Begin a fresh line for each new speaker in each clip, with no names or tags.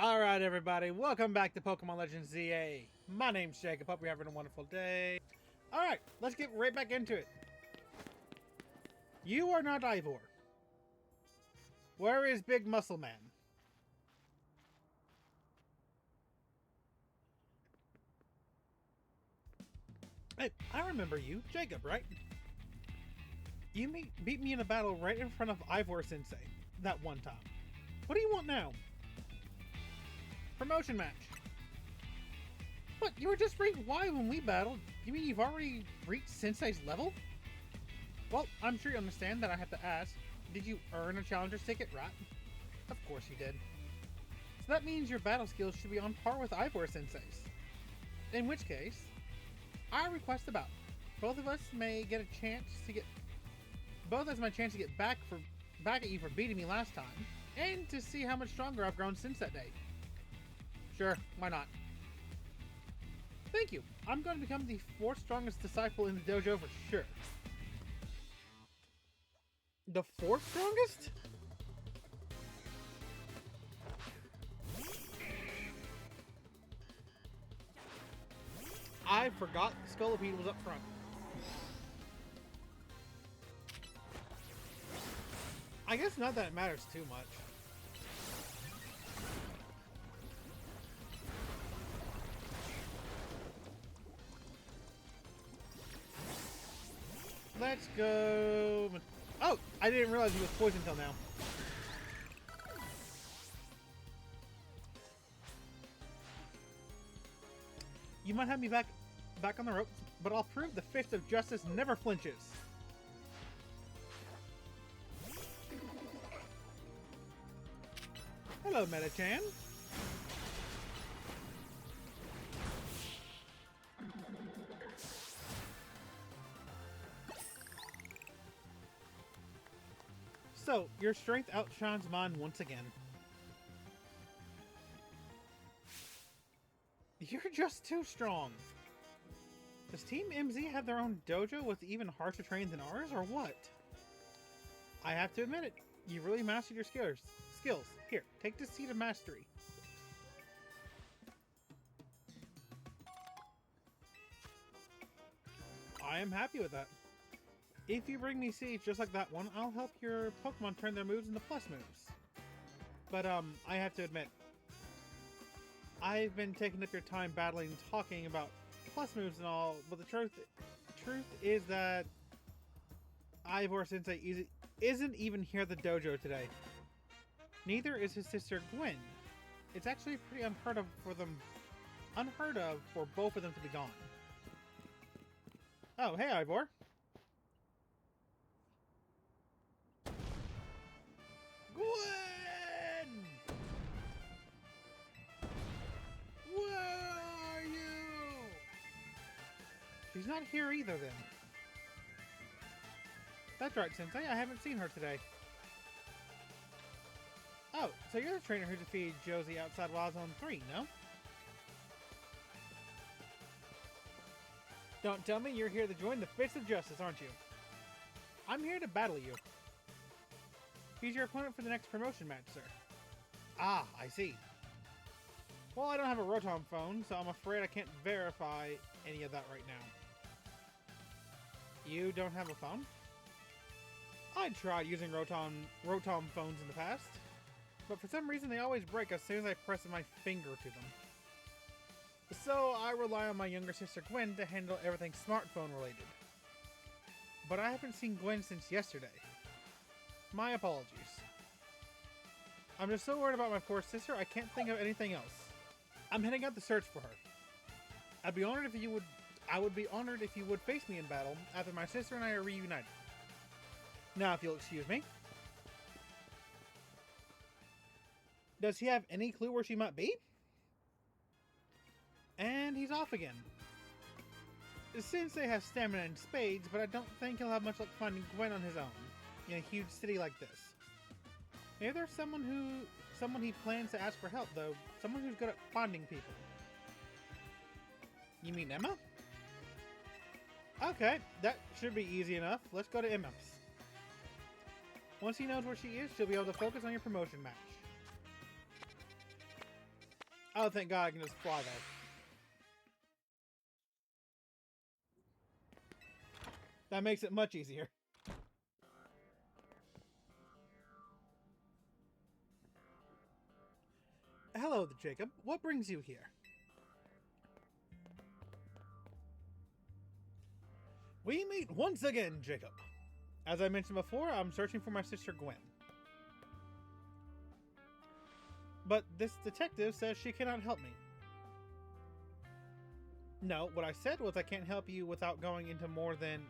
Alright everybody, welcome back to Pokemon Legends ZA. My name's Jacob, hope you're having a wonderful day. Alright, let's get right back into it. You are not Ivor. Where is Big Muscle Man? Hey, I remember you, Jacob, right? You beat me in a battle right in front of Ivor Sensei, that one time. What do you want now? Promotion match. What, you were just ranked Y when we battled? You mean you've already reached Sensei's level? Well, I'm sure you understand that I have to ask. Did you earn a challenger's ticket, right? Of course you did. So that means your battle skills should be on par with Ivor Sensei's. In which case, I request a bout. Both of us may get a chance to get back at you for beating me last time, and to see how much stronger I've grown since that day. Sure, why not? Thank you. I'm going to become the fourth strongest disciple in the dojo for sure. The fourth strongest? I forgot Scolipede was up front. I guess not that it matters too much. Let's go. Oh, I didn't realize he was poisoned until now. You might have me back on the ropes, but I'll prove the fist of justice never flinches. Hello, Meta-chan. So, your strength outshines mine once again. You're just too strong. Does Team MZ have their own dojo with even harsher training than ours, or what? I have to admit it, you really mastered your skills. Here, take this seed of mastery. I am happy with that. If you bring me seeds just like that one, I'll help your Pokemon turn their moves into plus moves. But, I have to admit, I've been taking up your time battling and talking about plus moves and all, but the truth is that Ivor Sensei isn't even here at the dojo today. Neither is his sister Gwen. It's actually pretty unheard of for both of them to be gone. Oh, hey Ivor. Gwen! Where are you? She's not here either then. That's right, Sensei. I haven't seen her today. Oh, so you're the trainer who defeated Josie outside Wild Zone 3, no? Don't tell me you're here to join the Fist of Justice, aren't you? I'm here to battle you. He's your opponent for the next promotion match, sir. Ah, I see. Well, I don't have a Rotom phone, so I'm afraid I can't verify any of that right now. You don't have a phone? I tried using Rotom phones in the past, but for some reason they always break as soon as I press my finger to them. So I rely on my younger sister Gwen to handle everything smartphone related. But I haven't seen Gwen since yesterday. My apologies. I'm just so worried about my poor sister, I can't think of anything else. I'm heading out to search for her. I would be honored if you would face me in battle after my sister and I are reunited. Now, if you'll excuse me. Does he have any clue where she might be? And he's off again. Sensei has stamina and spades, but I don't think he'll have much luck finding Gwen on his own in a huge city like this. Maybe there's someone he plans to ask for help, though. Someone who's good at finding people. You mean Emma? Okay, that should be easy enough. Let's go to Emma's. Once he knows where she is, she'll be able to focus on your promotion match. Oh, thank God I can just fly there. That makes it much easier. Hello, Jacob. What brings you here? We meet once again, Jacob. As I mentioned before, I'm searching for my sister Gwen. But this detective says she cannot help me. No, what I said was I can't help you without going into more than...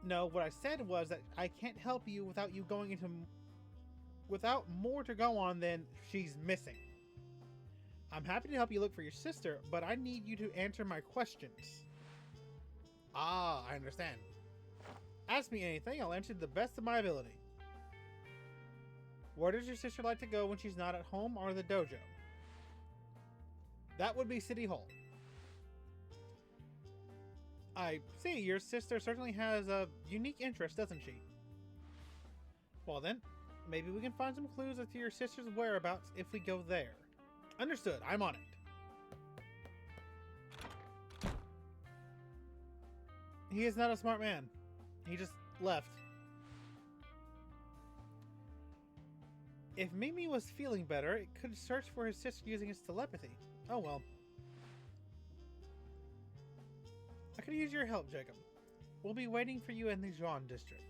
No, what I said was that I can't help you without you going into... without more to go on than she's missing. I'm happy to help you look for your sister, but I need you to answer my questions. Ah, I understand. Ask me anything, I'll answer to the best of my ability. Where does your sister like to go when she's not at home or the dojo? That would be City Hall. I see, your sister certainly has a unique interest, doesn't she? Well then, maybe we can find some clues as to your sister's whereabouts if we go there. Understood, I'm on it. He is not a smart man. He just left. If Mimi was feeling better, it could search for his sister using his telepathy. Oh well. I could use your help, Jacob. We'll be waiting for you in the Jean district.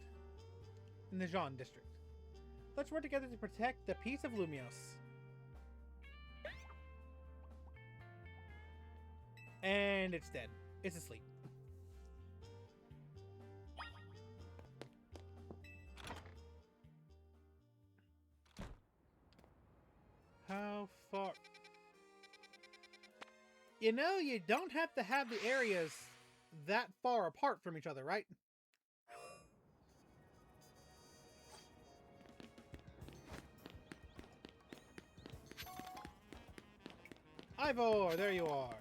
Let's work together to protect the peace of Lumios. And it's dead. It's asleep. How far? You know, you don't have to have the areas that far apart from each other, right? Ivor, there you are.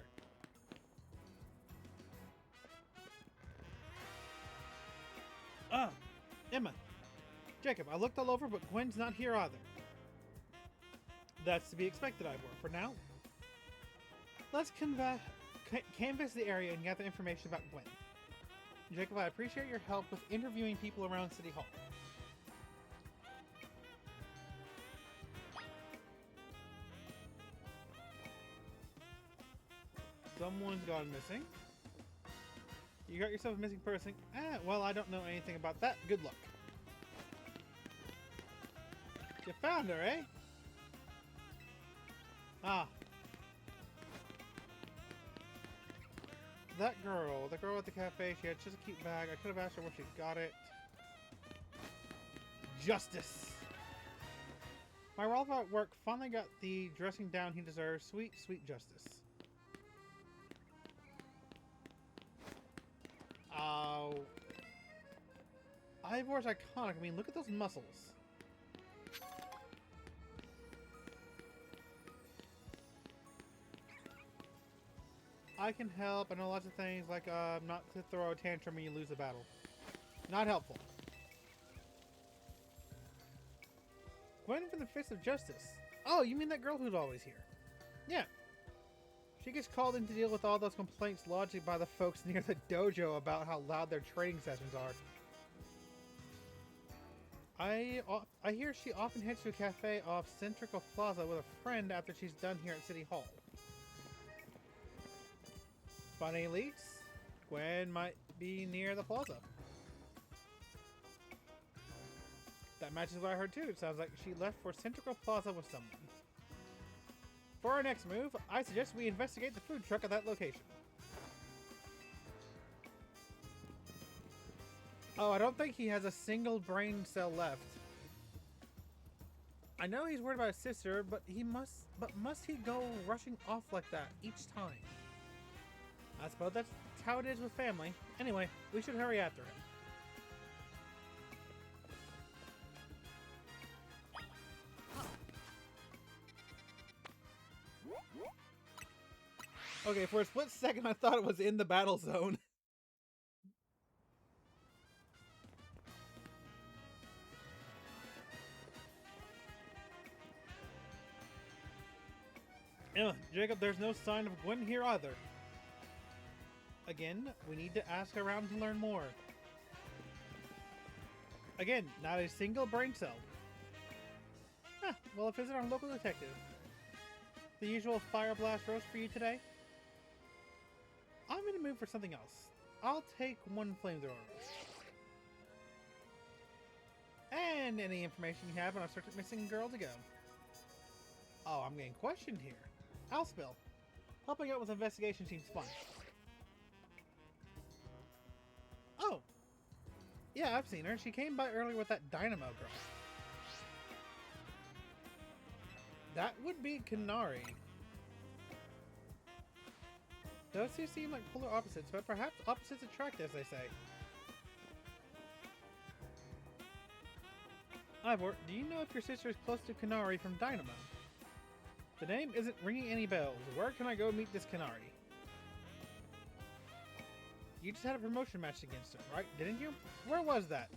Emma. Jacob, I looked all over, but Gwen's not here either. That's to be expected, Ivor. For now, let's canvass the area and gather information about Gwen. Jacob, I appreciate your help with interviewing people around City Hall. Someone's gone missing. You got yourself a missing person. Well, I don't know anything about that. Good luck. You found her, eh? Ah. The girl at the cafe, she had just a cute bag. I could have asked her where she got it. Justice! My rival at work finally got the dressing down he deserves. Sweet, sweet justice. Oh. Ivor's iconic. I mean, look at those muscles. I can help. I know lots of things, like not to throw a tantrum when you lose a battle. Not helpful. Gwen from the Fist of Justice. Oh, you mean that girl who's always here? Yeah. She gets called in to deal with all those complaints lodged by the folks near the dojo about how loud their training sessions are. I hear she often heads to a cafe off Centrical Plaza with a friend after she's done here at City Hall. Funny leaks? Gwen might be near the plaza. That matches what I heard too. It sounds like she left for Centrical Plaza with someone. For our next move, I suggest we investigate the food truck at that location. Oh, I don't think he has a single brain cell left. I know he's worried about his sister, but must he go rushing off like that each time? I suppose that's how it is with family. Anyway, we should hurry after him. Okay, for a split second I thought it was in the battle zone. Jacob, there's no sign of Gwen here either. Again, we need to ask around to learn more. Again, not a single brain cell. Huh, well, visit our local detective. The usual fire blast roast for you today? I'm in the mood for something else. I'll take one flamethrower roast. And any information you have on our search for missing girl to go. Oh, I'm getting questioned here. I'll spill. Helping out with investigation seems fun. Oh! Yeah, I've seen her. She came by earlier with that Dynamo girl. That would be Kanari. Those two seem like polar opposites, but perhaps opposites attract, as they say. Ivor, do you know if your sister is close to Kanari from Dynamo? The name isn't ringing any bells. Where can I go meet this Kanari? You just had a promotion match against her, right? Didn't you? Where was that?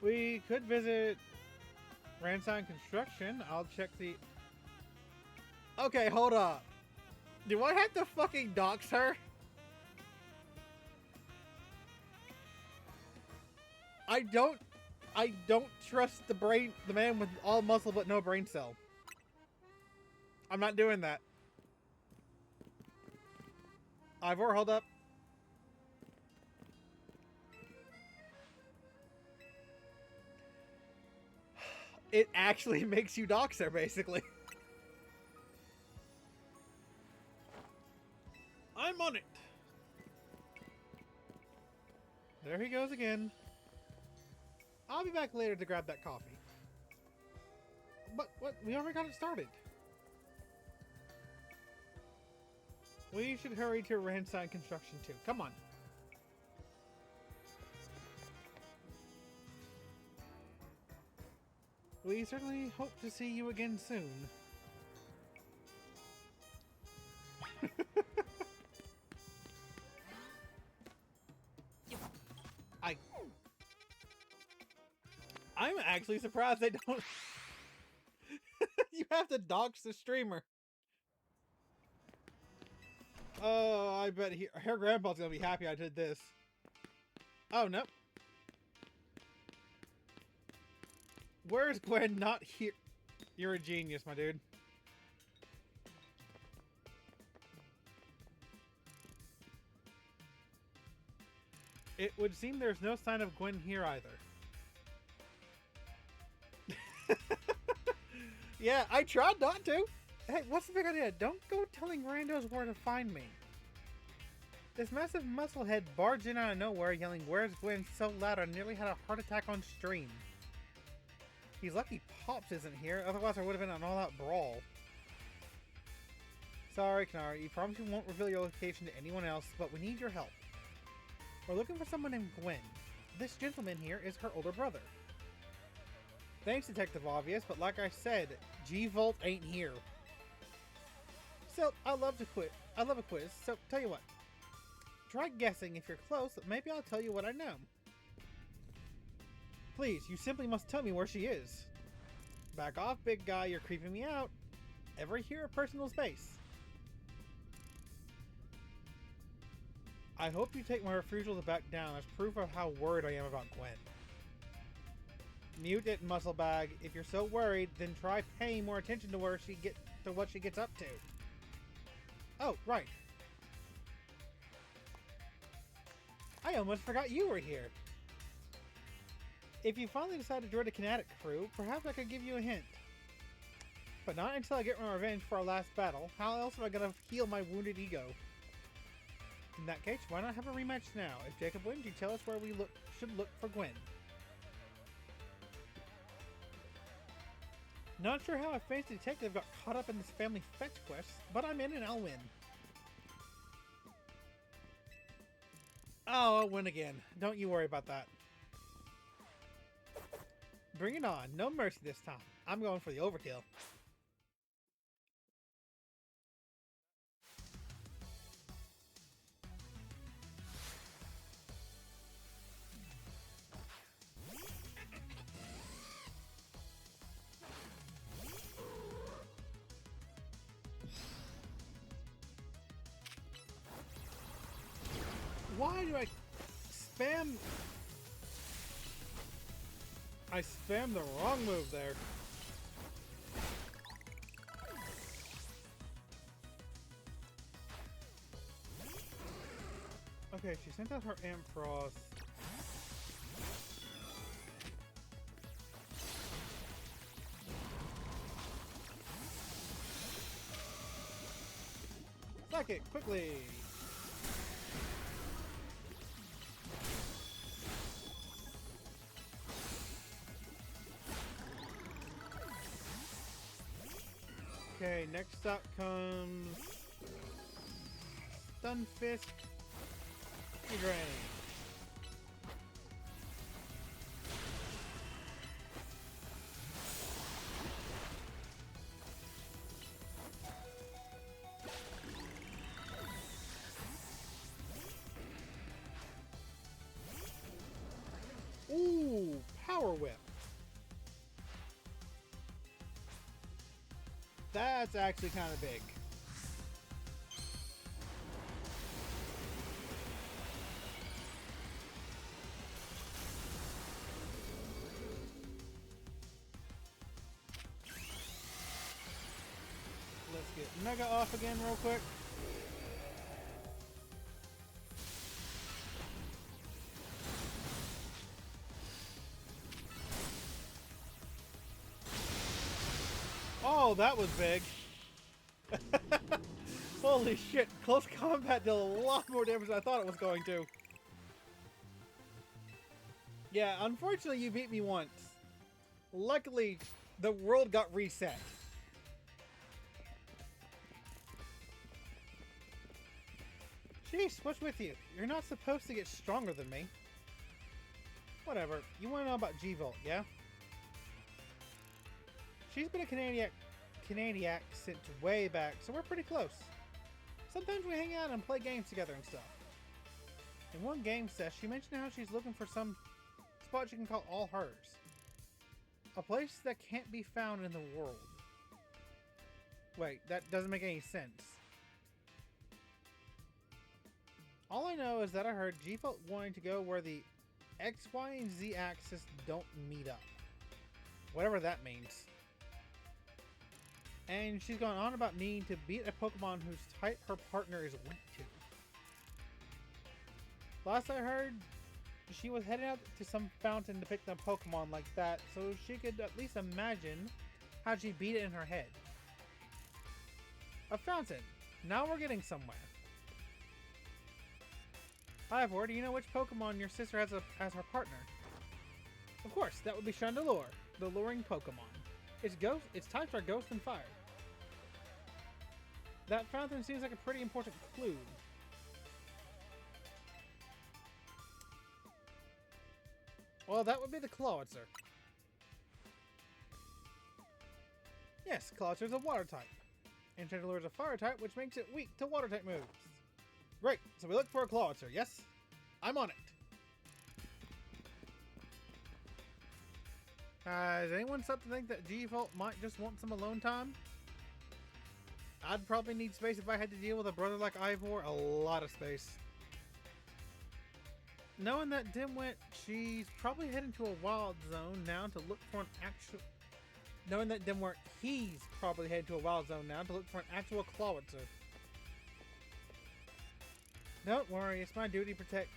We could visit Ransign Construction. I'll check the... Okay, hold up. Do I have to fucking dox her? I don't trust the man with all muscle but no brain cell. I'm not doing that. Ivor, hold up. It actually makes you dox her, basically. I'm on it. There he goes again. I'll be back later to grab that coffee. But what? We already got it started. We should hurry to Ransign Construction too. Come on. We certainly hope to see you again soon. I'm actually surprised they don't... You have to dox the streamer. Oh, I bet her grandpa's gonna be happy I did this. Oh, no. Where's Gwen? Not here. You're a genius, my dude. It would seem there's no sign of Gwen here either. Yeah, I tried not to. Hey, what's the big idea? Don't go telling randos where to find me. This massive musclehead barged in out of nowhere yelling, "Where's Gwen?" so loud I nearly had a heart attack on stream. He's lucky Pops isn't here, otherwise there would have been an all-out brawl. Sorry, Kanari, you promise you won't reveal your location to anyone else, but we need your help. We're looking for someone named Gwen. This gentleman here is her older brother. Thanks, Detective Obvious, but like I said, G-Volt ain't here. So, I love a quiz, so tell you what. Try guessing if you're close, maybe I'll tell you what I know. Please, you simply must tell me where she is. Back off, big guy, you're creeping me out. Ever hear of personal space? I hope you take my refusal to back down as proof of how worried I am about Gwen. Mute it, muscle bag. If you're so worried, then try paying more attention to what she gets up to. Oh, right. I almost forgot you were here. If you finally decide to join the Kinetic crew, perhaps I could give you a hint. But not until I get my revenge for our last battle. How else am I gonna heal my wounded ego? In that case, why not have a rematch now? If Jacob wins, you tell us where we should look for Gwen. Not sure how a fancy detective got caught up in this family fetch quest, but I'm in and I'll win. Oh, I'll win again. Don't you worry about that. Bring it on. No mercy this time. I'm going for the overkill. Why do I spam? I spammed the wrong move there. Okay, she sent out her Ampharos. Suck it, quickly! Okay, next up comes Stunfisk Drain. Ooh, Power Whip. That's actually kind of big. Let's get Mega off again real quick. Oh, that was big. Holy shit, close combat did a lot more damage than I thought it was going to. Yeah, unfortunately you beat me once. Luckily, the world got reset. Jeez, what's with you? You're not supposed to get stronger than me. Whatever, you want to know about G-Volt, yeah? She's been a Canadiac since way back, so we're pretty close. Sometimes we hang out and play games together and stuff. In one game session, she mentioned how she's looking for some spot she can call all hers. A place that can't be found in the world. Wait, that doesn't make any sense. All I know is that I heard G-Volt wanting to go where the X, Y, and Z axis don't meet up. Whatever that means. And she's gone on about needing to beat a Pokemon whose type her partner is weak to. Last I heard, she was heading out to some fountain to pick up Pokemon like that, so she could at least imagine how she beat it in her head. A fountain. Now we're getting somewhere. Ivor, do you know which Pokemon your sister has as her partner? Of course, that would be Chandelure, the luring Pokemon. Its types are Ghost and Fire. That fountain seems like a pretty important clue. Well, that would be the Clawitzer. Yes, Clawitzer is a water type. And Chandelure is a fire type, which makes it weak to water type moves. Great, so we look for a Clawitzer, yes? I'm on it. Has anyone started to think that G-Volt might just want some alone time? I'd probably need space if I had to deal with a brother like Ivor. A lot of space. Knowing that Dimwit, she's probably heading to a wild zone now to look for an actual... Knowing that Dimwit, he's probably headed to a wild zone now to look for an actual Clawitzer. Don't worry, it's my duty to protect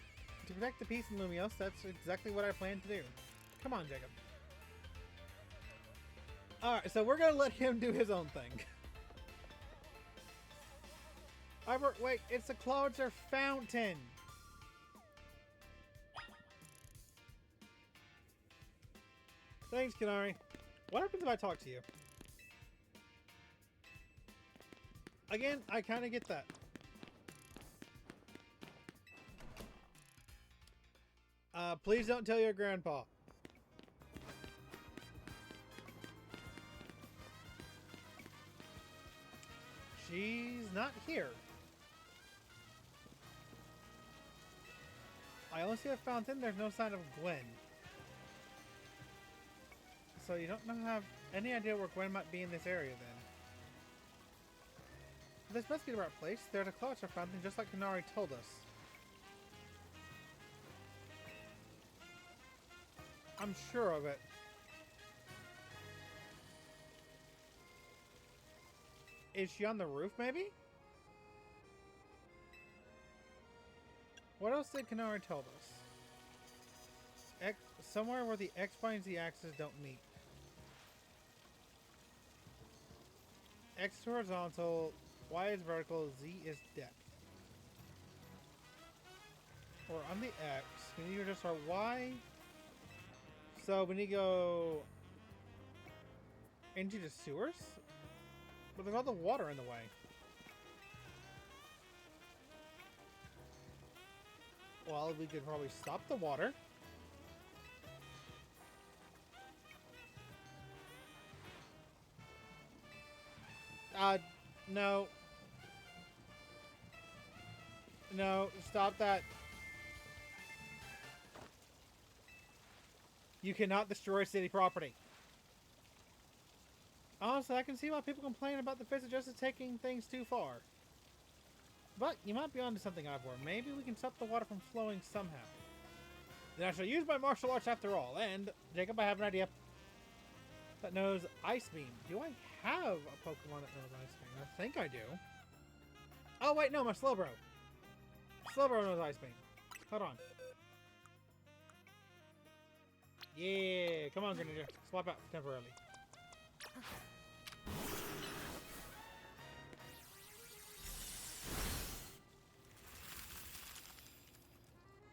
the peace in Lumios. That's exactly what I plan to do. Come on, Jacob. Alright, so we're gonna let him do his own thing. Ivor, wait, it's a Clawitzer fountain! Thanks, Kanari. What happens if I talk to you? Again, I kinda get that. Please don't tell your grandpa. She's not here. I only see a fountain, there's no sign of Gwen. So you don't have any idea where Gwen might be in this area then. This must be the right place. There's a Clawitzer fountain just like Kanari told us. I'm sure of it. Is she on the roof, maybe? What else did Kanari tell us? Somewhere where the X, Y, and Z axes don't meet. X is horizontal, Y is vertical, Z is depth. Or on the X, we need to adjust our Y. So we need to go into the sewers? But there's all the water in the way. Well, we could probably stop the water. No. No, stop that. You cannot destroy city property. Honestly, I can see why people complain about the physical justice taking things too far. But you might be onto something, Ivor. Maybe we can stop the water from flowing somehow. Then I shall use my martial arts after all. And, Jacob, I have an idea. That knows Ice Beam. Do I have a Pokemon that knows Ice Beam? I think I do. Oh, wait, no, my Slowbro. Slowbro knows Ice Beam. Hold on. Yeah, come on, Greninja. Swap out temporarily.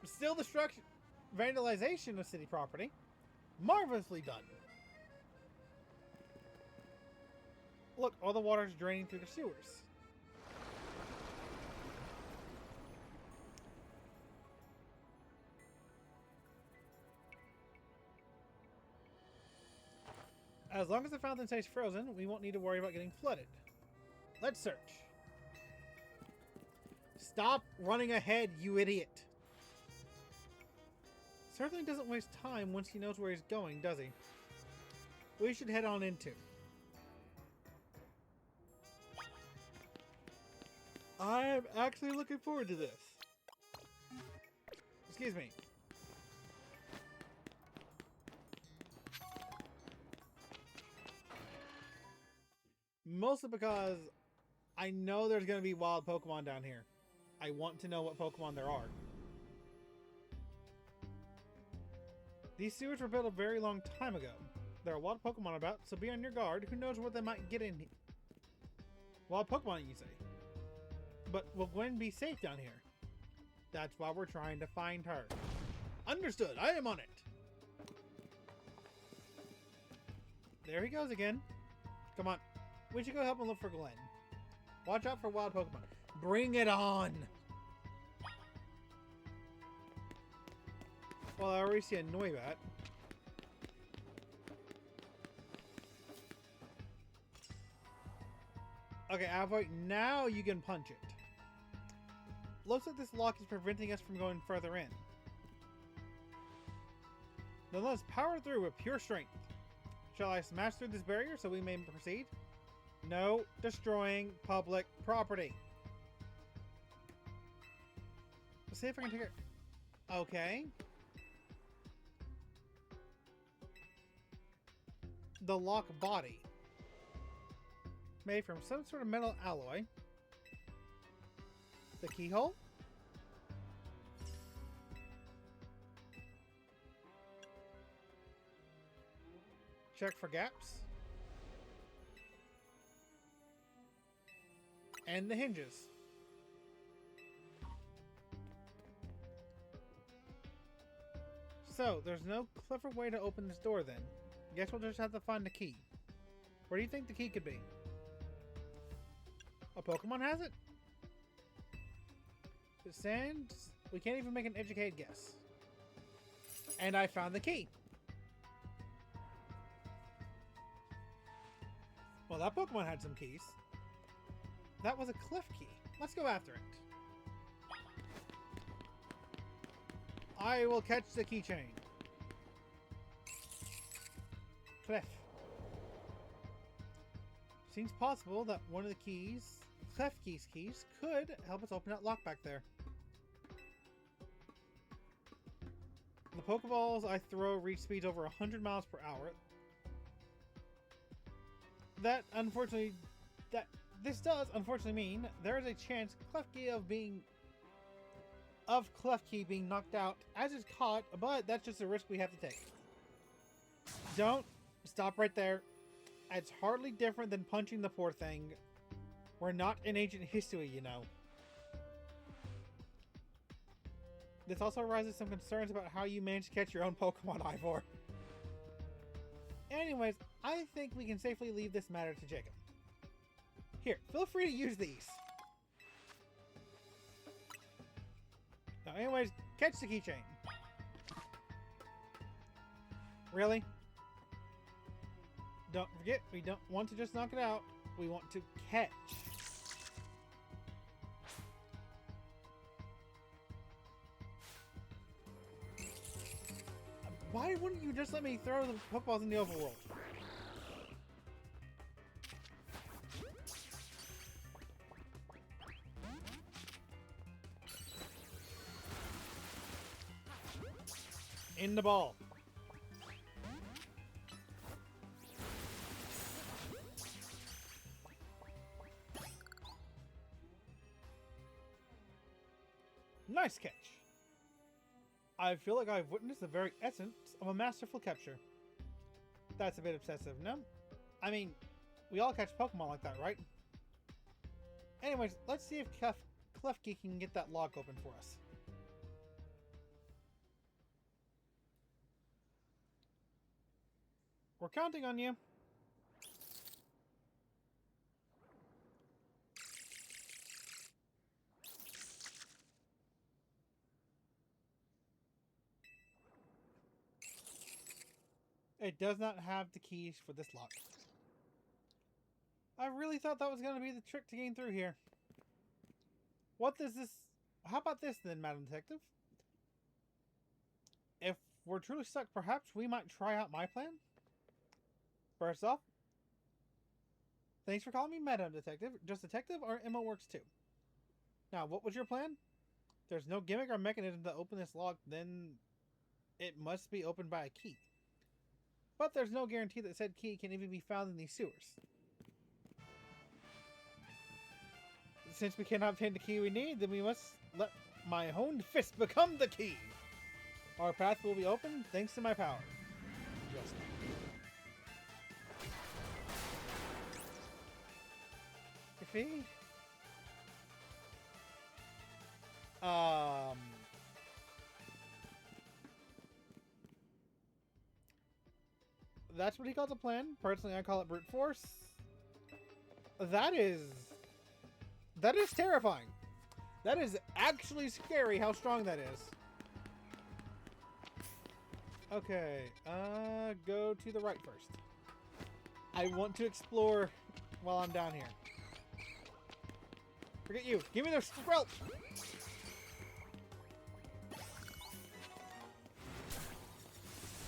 Still destruction, vandalization of city property. Marvelously done. Look, all the water's draining through the sewers. As long as the fountain stays frozen, we won't need to worry about getting flooded. Let's search. Stop running ahead, you idiot. Certainly doesn't waste time once he knows where he's going, does he? We should head on into. I'm actually looking forward to this. Excuse me. Mostly because I know there's going to be wild Pokemon down here. I want to know what Pokemon there are. These sewers were built a very long time ago. There are wild Pokemon about, so be on your guard. Who knows what they might get in here? Wild Pokemon, you say? But will Gwen be safe down here? That's why we're trying to find her. Understood. I am on it. There he goes again. Come on. We should go help him look for Glenn. Watch out for wild Pokemon. Bring it on! Well, I already see a Noibat. Okay, Avoid, now you can punch it. Looks like this lock is preventing us from going further in. Then let's power through with pure strength. Shall I smash through this barrier so we may proceed? No, destroying public property. Let's see if I can take it. Okay. The lock body. Made from some sort of metal alloy. The keyhole. Check for gaps. And the hinges. So, there's no clever way to open this door then. Guess we'll just have to find the key. Where do you think the key could be? A Pokemon has it? It stands. We can't even make an educated guess. And I found the key. Well, that Pokemon had some keys. That was a cliff key. Let's go after it. I will catch the keychain. Cliff. Seems possible that one of the keys, Klefki's keys, could help us open that lock back there. The Pokeballs I throw reach speeds over 100 miles per hour. This does unfortunately mean there is a chance Klefki being knocked out as it's caught, but that's just a risk we have to take. Don't stop right there. It's hardly different than punching the poor thing. We're not in ancient history, you know. This also raises some concerns about how you manage to catch your own Pokemon, Ivor. Anyways, I think we can safely leave this matter to Jacob. Here, feel free to use these. Now, anyways, catch the keychain. Really? Don't forget, we don't want to just knock it out. We want to catch. Why wouldn't you just let me throw the Pokeballs in the overworld? In the ball. Nice catch. I feel like I've witnessed the very essence of a masterful capture. That's a bit obsessive, no? I mean, we all catch Pokemon like that, right? Anyways, let's see if Klefki can get that lock open for us. We're counting on you. It does not have the keys for this lock. I really thought that was going to be the trick to gain through here. What does this... How about this then, Madam Detective? If we're truly stuck, perhaps we might try out my plan? First off, thanks for calling me Madam Detective. Just Detective or Emma works too. Now, what was your plan? There's no gimmick or mechanism to open this lock, then it must be opened by a key. But there's no guarantee that said key can even be found in these sewers. Since we cannot obtain the key we need, then we must let my honed fist become the key. Our path will be open thanks to my power. Just Iffy? That's what he calls a plan. Personally, I call it brute force. That is terrifying. That is actually scary how strong that is. Okay, go to the right first. I want to explore while I'm down here. Forget you. Give me the squelch.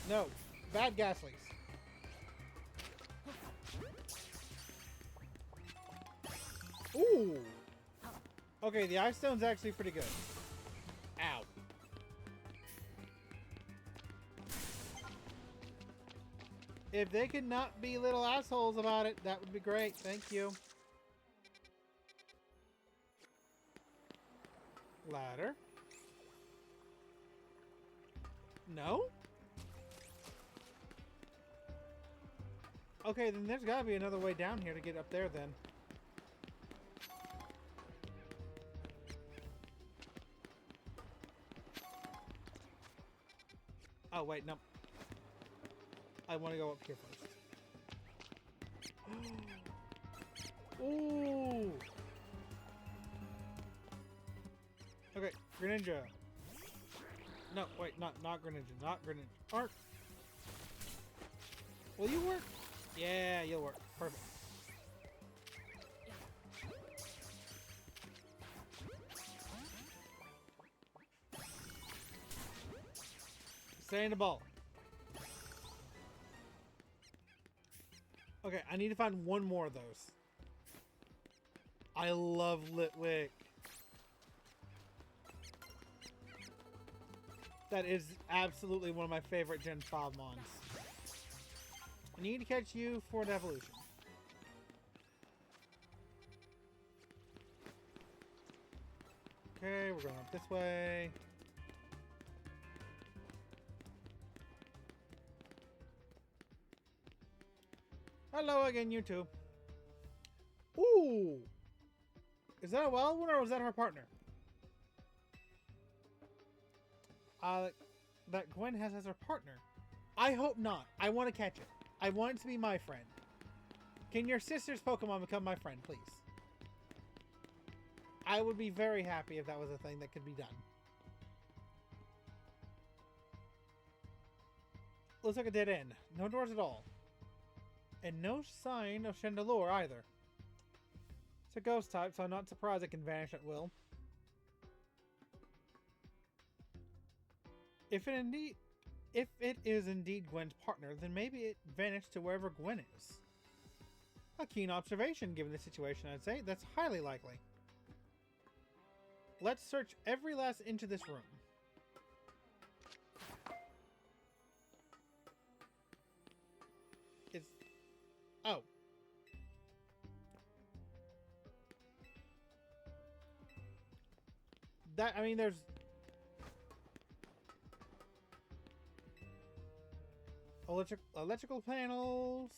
No, bad Gaslies. Ooh. Okay, the Ice Stone's actually pretty good. Ow. If they could not be little assholes about it, that would be great. Thank you. Ladder. No? Okay, then there's gotta be another way down here to get up there then. Oh, wait, no. I want to go up here first. Ooh! Okay, Greninja. No, wait, not Greninja, not Greninja. Arc! Will you work? Yeah, you'll work. Perfect. Stay in the ball. Okay, I need to find one more of those. I love Litwick. That is absolutely one of my favorite Gen 5 mons. I need to catch you for the evolution. Okay, we're going up this way. Hello again, you two. Ooh! Is that a wild one or was that her partner? That Gwen has as her partner. I hope not. I want to catch it. I want it to be my friend. Can your sister's Pokemon become my friend, please? I would be very happy if that was a thing that could be done. Looks like a dead end. No doors at all. And no sign of Chandelure either. It's a ghost type, so I'm not surprised it can vanish at will. If it is indeed Gwen's partner, then maybe it vanished to wherever Gwen is. A keen observation given the situation, I'd say. That's highly likely. Let's search every last inch of this room. It's... Oh. I mean, there's... Electrical panels.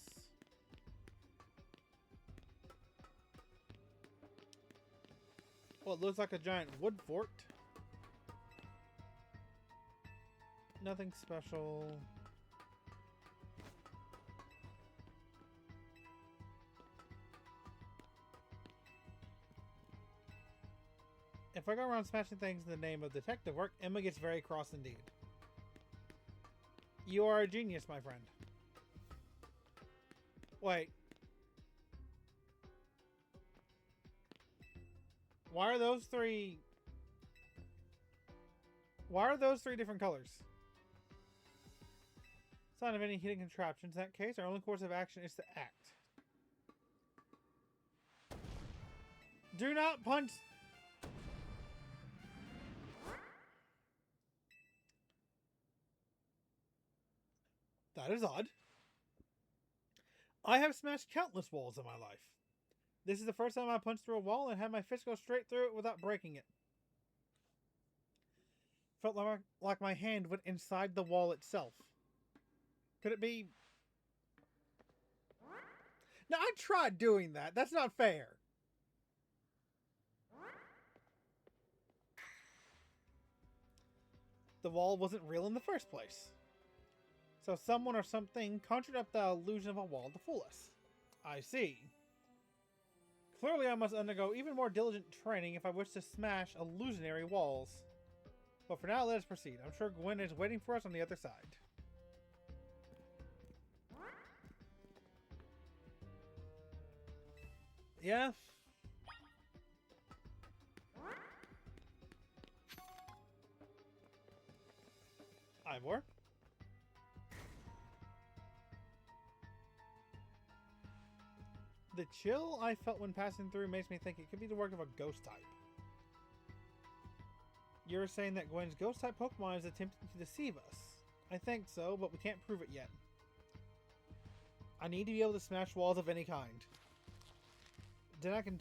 Well, it looks like a giant wood fort. Nothing special. If I go around smashing things in the name of detective work, Emma gets very cross indeed. You are a genius, my friend. Wait. Why are those three... Why are those three different colors? Sign of any hidden contraptions. In that case, our only course of action is to act. Do not punch... That is odd. I have smashed countless walls in my life. This is the first time I punched through a wall and had my fist go straight through it without breaking it. Felt like my hand went inside the wall itself. Could it be... Now, I tried doing that. That's not fair. The wall wasn't real in the first place. So someone or something conjured up the illusion of a wall to fool us. I see. Clearly I must undergo even more diligent training if I wish to smash illusionary walls. But for now, let us proceed. I'm sure Gwen is waiting for us on the other side. Yeah. Ivor. The chill I felt when passing through makes me think it could be the work of a ghost type. You're saying that Gwen's ghost type Pokemon is attempting to deceive us. I think so, but we can't prove it yet. I need to be able to smash walls of any kind. Then I can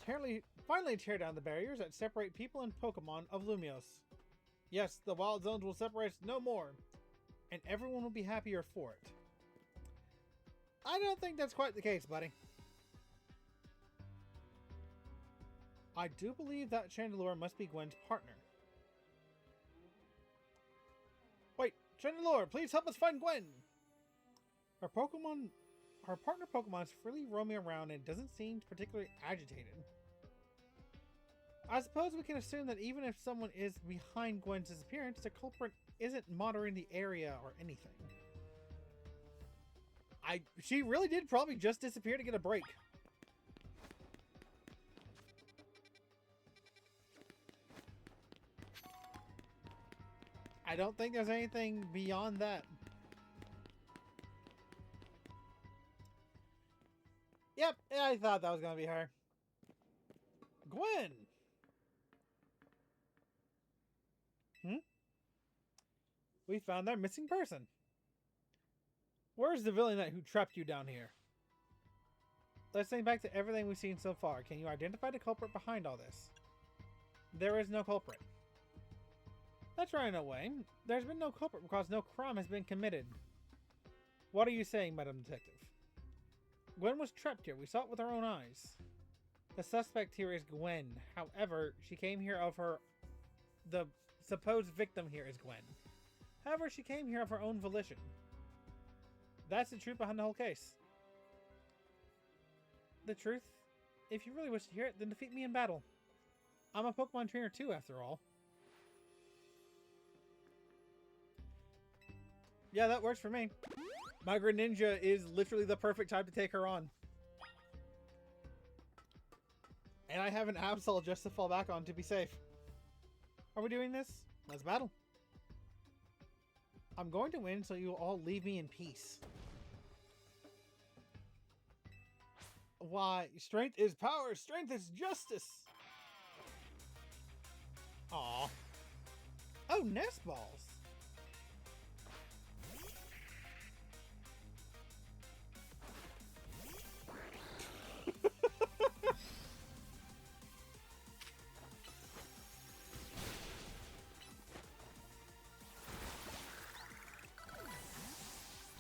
finally tear down the barriers that separate people and Pokemon of Lumios. Yes, the wild zones will separate us no more, and everyone will be happier for it. I don't think that's quite the case, buddy. I do believe that Chandelure must be Gwen's partner. Wait, Chandelure, please help us find Gwen! Her partner Pokemon is freely roaming around and doesn't seem particularly agitated. I suppose we can assume that even if someone is behind Gwen's disappearance, the culprit isn't monitoring the area or anything. She really did probably just disappear to get a break. I don't think there's anything beyond that. Yep, I thought that was going to be her. Gwen! We found that missing person. Where's the villain who trapped you down here? Let's think back to everything we've seen so far. Can you identify the culprit behind all this? There is no culprit. That's right in a way. There's been no culprit because no crime has been committed. What are you saying, Madam Detective? Gwen was trapped here. We saw it with our own eyes. The suspect here is Gwen. However, she came here of her... The supposed victim here is Gwen. However, she came here of her own volition. That's the truth behind the whole case. The truth? If you really wish to hear it, then defeat me in battle. I'm a Pokemon trainer too, after all. Yeah, that works for me. My Greninja is literally the perfect type to take her on. And I have an Absol just to fall back on to be safe. Are we doing this? Let's battle. I'm going to win, so you all leave me in peace. Why? Strength is power. Strength is justice. Aw. Oh, nest balls.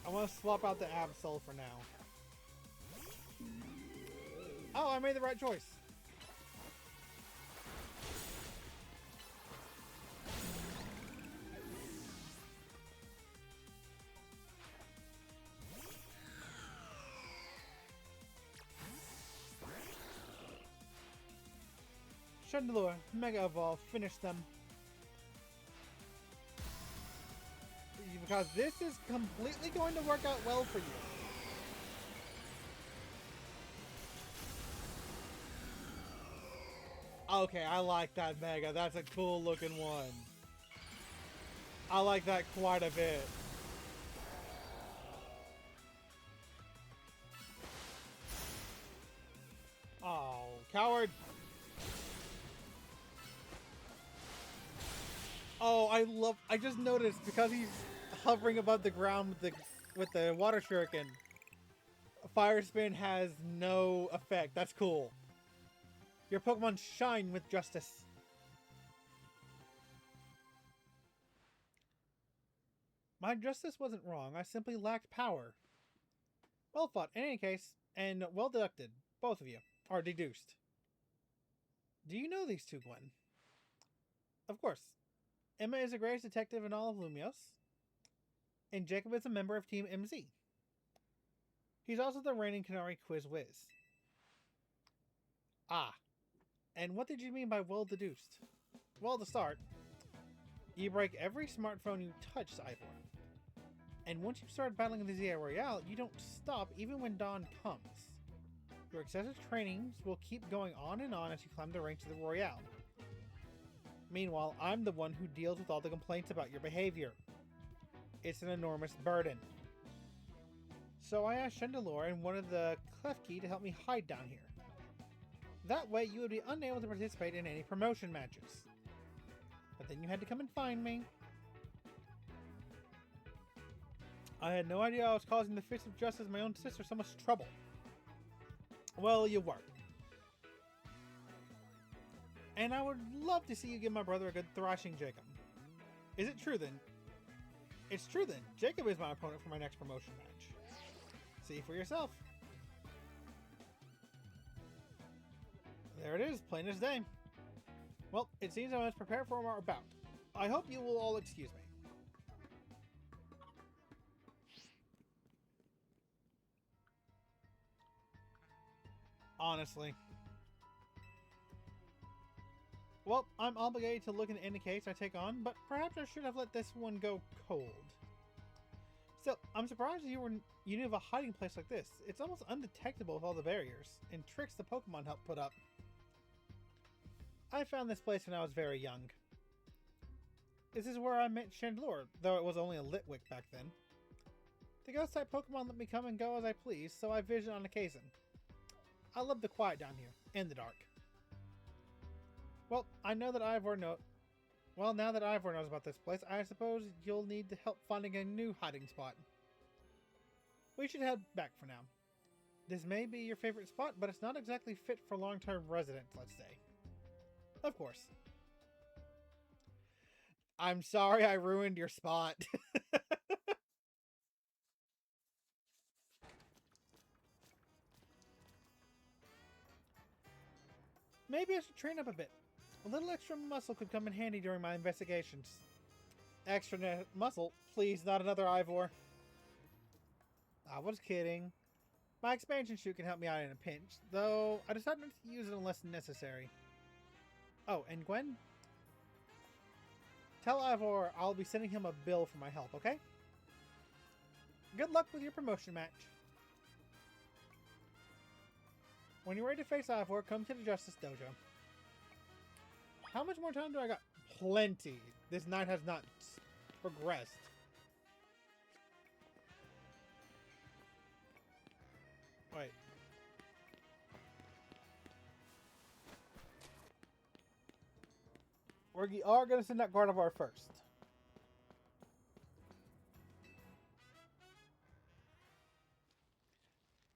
I want to swap out the Absol for now. Oh, I made the right choice. Chandelure, Mega Evolve, finish them. Because this is completely going to work out well for you. Okay, I like that Mega. That's a cool looking one. I like that quite a bit. Oh, coward. Oh, I just noticed because he's hovering above the ground with the water shuriken. Fire spin has no effect. That's cool. Your Pokemon shine with justice. My justice wasn't wrong. I simply lacked power. Well fought in any case, and well deducted, both of you, or deduced. Do you know these two, Gwen? Of course. Emma is the greatest detective in all of Lumios, and Jacob is a member of Team MZ. He's also the reigning Canary Quiz Whiz. Ah. And what did you mean by well deduced? Well, to start, you break every smartphone you touch, Ivor. And once you start battling in the ZA Royale, you don't stop even when dawn comes. Your excessive trainings will keep going on and on as you climb the ranks of the Royale. Meanwhile, I'm the one who deals with all the complaints about your behavior. It's an enormous burden. So I asked Chandelure and one of the Klefki to help me hide down here. That way you would be unable to participate in any promotion matches. But then you had to come and find me. I had no idea I was causing the Fist of Justice, my own sister, so much trouble. Well, you were. And I would love to see you give my brother a good thrashing, Jacob. Is it true then? It's true then. Jacob is my opponent for my next promotion match. See for yourself. There it is, plain as day. Well, it seems I must prepare for our bout. I hope you will all excuse me. Honestly. Well, I'm obligated to look into any case I take on, but perhaps I should have let this one go cold. Still, I'm surprised you knew of a hiding place like this. It's almost undetectable with all the barriers and tricks the Pokemon helped put up. I found this place when I was very young. This is where I met Chandelure, though it was only a Litwick back then. The ghost-type Pokemon let me come and go as I please, so I vision on occasion. I love the quiet down here, and the dark. Well, I know that Ivor Well, now that Ivor knows about this place, I suppose you'll need help finding a new hiding spot. We should head back for now. This may be your favorite spot, but it's not exactly fit for long-term residents, let's say. Of course. I'm sorry I ruined your spot. Maybe I should train up a bit. A little extra muscle could come in handy during my investigations. Extra muscle? Please, not another Ivor. I was kidding. My expansion shoot can help me out in a pinch, though I decided not to use it unless necessary. Oh, and Gwen? Tell Ivor I'll be sending him a bill for my help, okay? Good luck with your promotion match. When you're ready to face Ivor, come to the Justice Dojo. How much more time do I got? Plenty. This night has not progressed. Wait. We are going to send that Gardevoir first.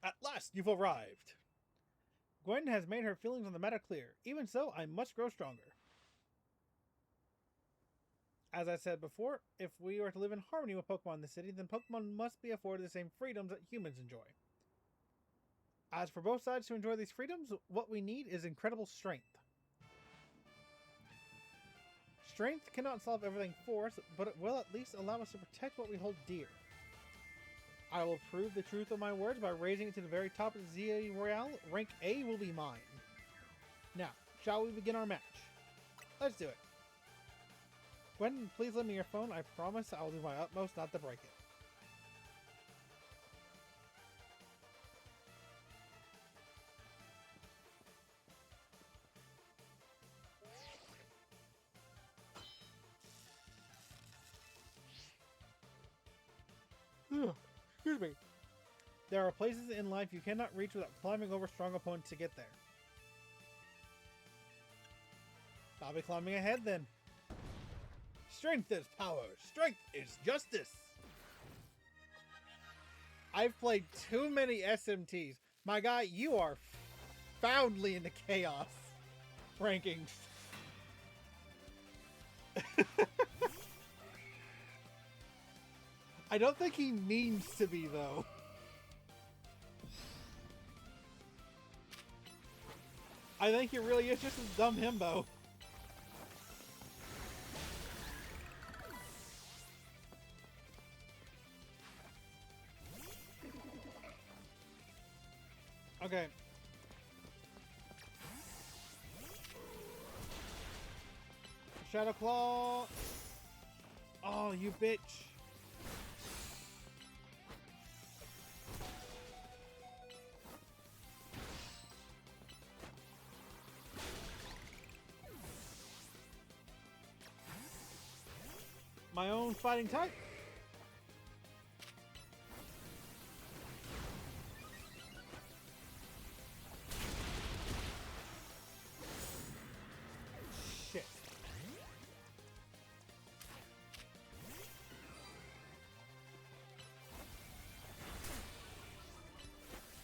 At last, you've arrived. Gwen has made her feelings on the matter clear. Even so, I must grow stronger. As I said before, if we are to live in harmony with Pokemon in the city, then Pokemon must be afforded the same freedoms that humans enjoy. As for both sides to enjoy these freedoms, what we need is incredible strength. Strength cannot solve everything for us, but it will at least allow us to protect what we hold dear. I will prove the truth of my words by raising it to the very top of the ZA Royale. Rank A will be mine. Now, shall we begin our match? Let's do it. Gwen, please lend me your phone. I promise I will do my utmost not to break it. Excuse me. There are places in life you cannot reach without climbing over strong opponents to get there. I'll be climbing ahead then. Strength is power. Strength is justice. I've played too many SMTs. My guy, you are foundly into chaos rankings. I don't think he means to be, though. I think he really is just a dumb himbo. Okay. Shadow Claw. Oh, you bitch. My own fighting type. Shit.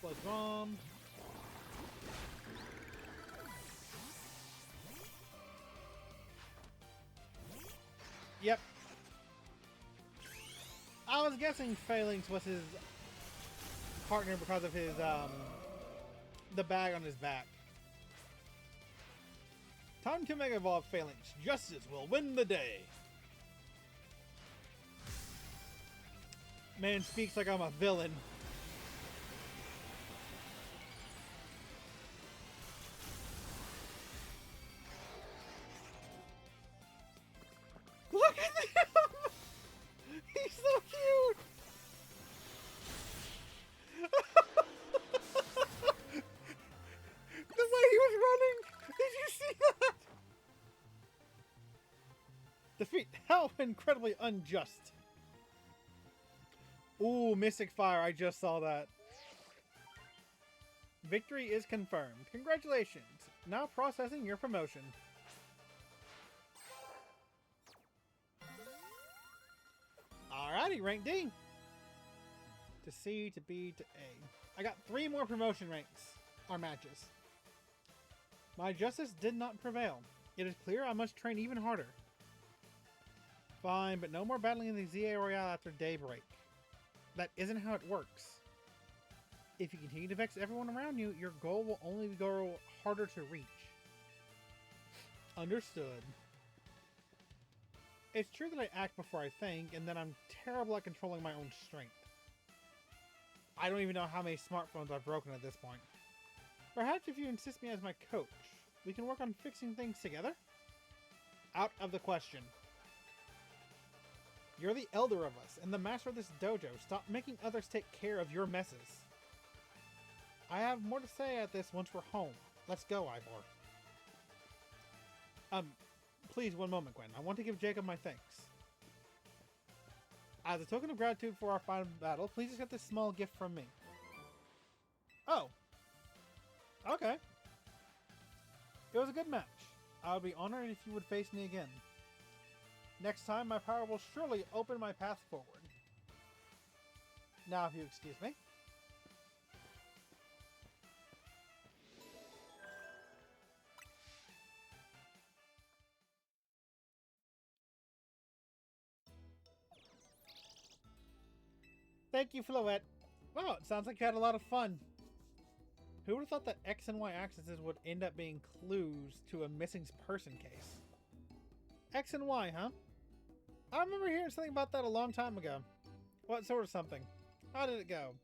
Sludge Bomb. Yep. I was guessing Phalanx was his partner because of his, the bag on his back. Time to Mega Evolve Phalanx. Justice will win the day. Man speaks like I'm a villain. Look at him! He's so cute! The way he was running! Did you see that? Defeat. How incredibly unjust. Ooh, Mystic Fire. I just saw that. Victory is confirmed. Congratulations. Now processing your promotion. Alrighty, rank D. To C, to B, to A. I got 3 more promotion ranks, or matches. My justice did not prevail. It is clear I must train even harder. Fine, but no more battling in the ZA Royale after daybreak. That isn't how it works. If you continue to vex everyone around you, your goal will only grow harder to reach. Understood. It's true that I act before I think, and that I'm terrible at controlling my own strength. I don't even know how many smartphones I've broken at this point. Perhaps if you insist me as my coach, we can work on fixing things together? Out of the question. You're the elder of us, and the master of this dojo. Stop making others take care of your messes. I have more to say at this once we're home. Let's go, Ivor. Please, one moment, Gwen. I want to give Jacob my thanks. As a token of gratitude for our final battle, please accept this small gift from me. Oh. Okay. It was a good match. I would be honored if you would face me again. Next time, my power will surely open my path forward. Now, if you excuse me. Thank you, Floette. Wow, it sounds like you had a lot of fun. Who would have thought that X and Y axes would end up being clues to a missing person case? X and Y, huh? I remember hearing something about that a long time ago. What sort of something? How did it go?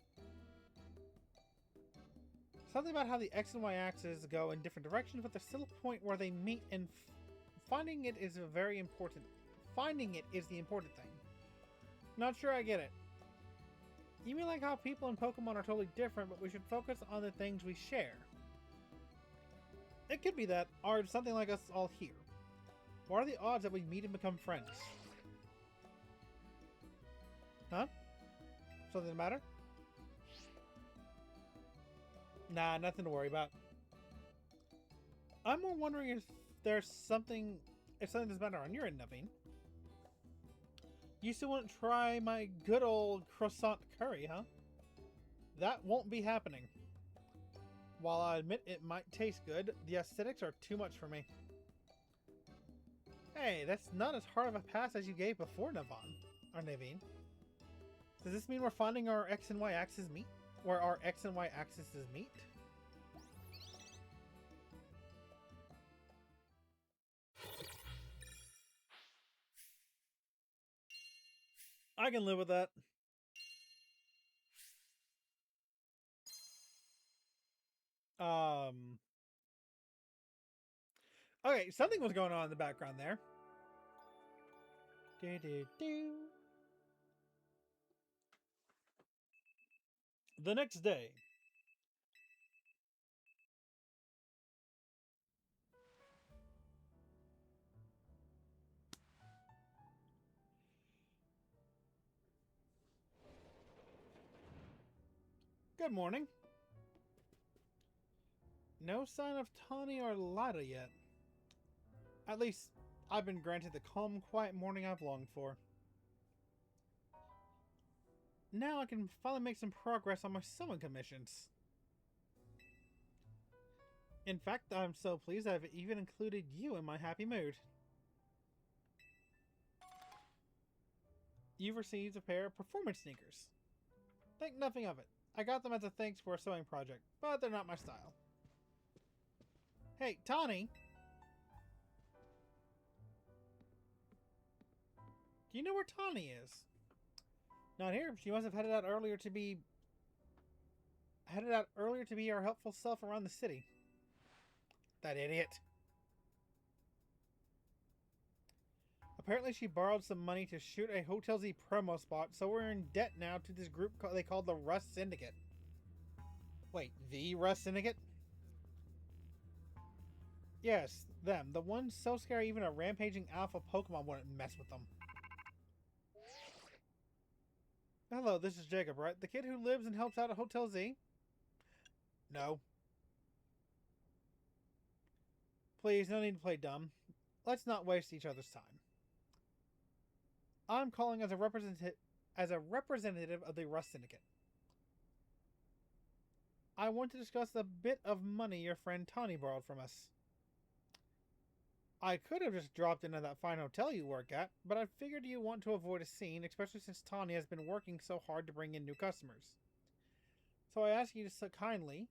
Something about how the X and Y axes go in different directions, but there's still a point where they meet, and finding it is very important. Finding it is the important thing. Not sure I get it. You mean like how people in Pokemon are totally different, but we should focus on the things we share? It could be that, or something like us all here. What are the odds that we meet and become friends? Huh? Something the matter? Nah, nothing to worry about. I'm more wondering if there's something, if something's the matter on your end, Naveen. You still want to try my good old croissant curry, huh? That won't be happening. While I admit it might taste good, the aesthetics are too much for me. Hey, that's not as hard of a pass as you gave before, Naveen. Does this mean we're finding our X and Y axes meet? Where our X and Y axes meet? I can live with that. Okay, something was going on in the background there. The next day. Good morning. No sign of Tawny or Lada yet. At least, I've been granted the calm, quiet morning I've longed for. Now I can finally make some progress on my summon commissions. In fact, I'm so pleased I've even included you in my happy mood. You've received a pair of performance sneakers. Think nothing of it. I got them as a thanks for a sewing project, but they're not my style. Hey, Tawny! Do you know where Tawny is? Not here. She must have headed out earlier to be our helpful self around the city. That idiot. Apparently she borrowed some money to shoot a Hotel Z promo spot, so we're in debt now to this group they call the Rust Syndicate. Wait, the Rust Syndicate? Yes, them. The ones so scary even a rampaging alpha Pokemon wouldn't mess with them. Hello, this is Jacob, right? The kid who lives and helps out at Hotel Z? No. Please, no need to play dumb. Let's not waste each other's time. I'm calling as a representative. as a representative of the Rust Syndicate. I want to discuss the bit of money your friend Tawny borrowed from us. I could have just dropped into that fine hotel you work at, but I figured you want to avoid a scene, especially since Tawny has been working so hard to bring in new customers. So I ask you to kindly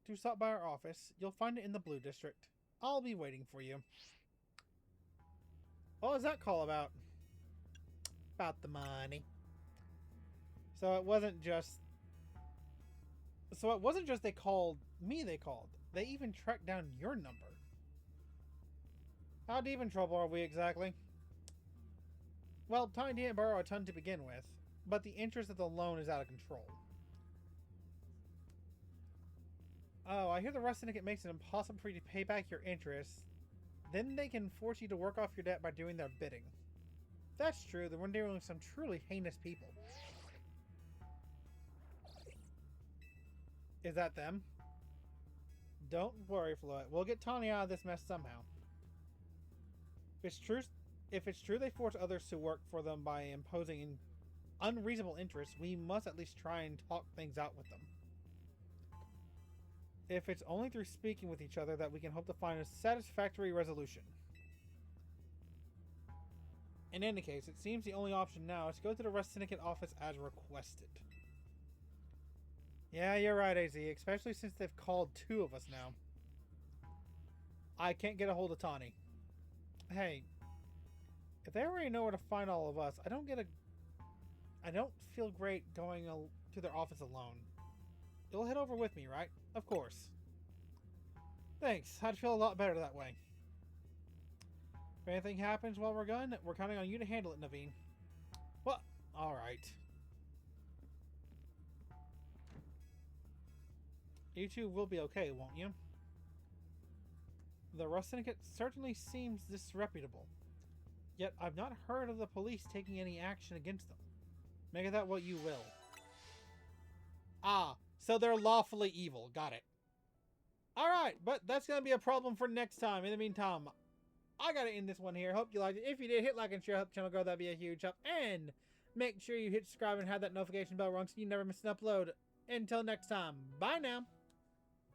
to stop by our office. You'll find it in the Blue District. I'll be waiting for you. What was that call about? About the money. So it wasn't just they called me, they called. They even tracked down your number. How deep in trouble are we exactly? Well, Tiny didn't borrow a ton to begin with, but the interest of the loan is out of control. Oh, I hear the Rust Syndicate makes it impossible for you to pay back your interest. Then they can force you to work off your debt by doing their bidding. That's true, they're dealing with some truly heinous people. Is that them? Don't worry, Floyd. We'll get Tawny out of this mess somehow. If it's true they force others to work for them by imposing unreasonable interests, we must at least try and talk things out with them. If it's only through speaking with each other that we can hope to find a satisfactory resolution. In any case, it seems the only option now is to go to the Rust Syndicate office as requested. Yeah, you're right, AZ, especially since they've called 2 of us now. I can't get a hold of Tawny. Hey, if they already know where to find all of us, I don't feel great going to their office alone. You'll head over with me, right? Of course. Thanks, I'd feel a lot better that way. If anything happens while we're gone, we're counting on you to handle it, Naveen. What? Alright. You two will be okay, won't you? The Rust Syndicate certainly seems disreputable. Yet I've not heard of the police taking any action against them. Make of that what you will. Ah, so they're lawfully evil. Got it. Alright, but that's going to be a problem for next time. In the meantime, I got to end this one here. Hope you liked it. If you did, hit like and share. Help the channel grow. That'd be a huge help. And make sure you hit subscribe and have that notification bell rung so you never miss an upload. Until next time, bye now.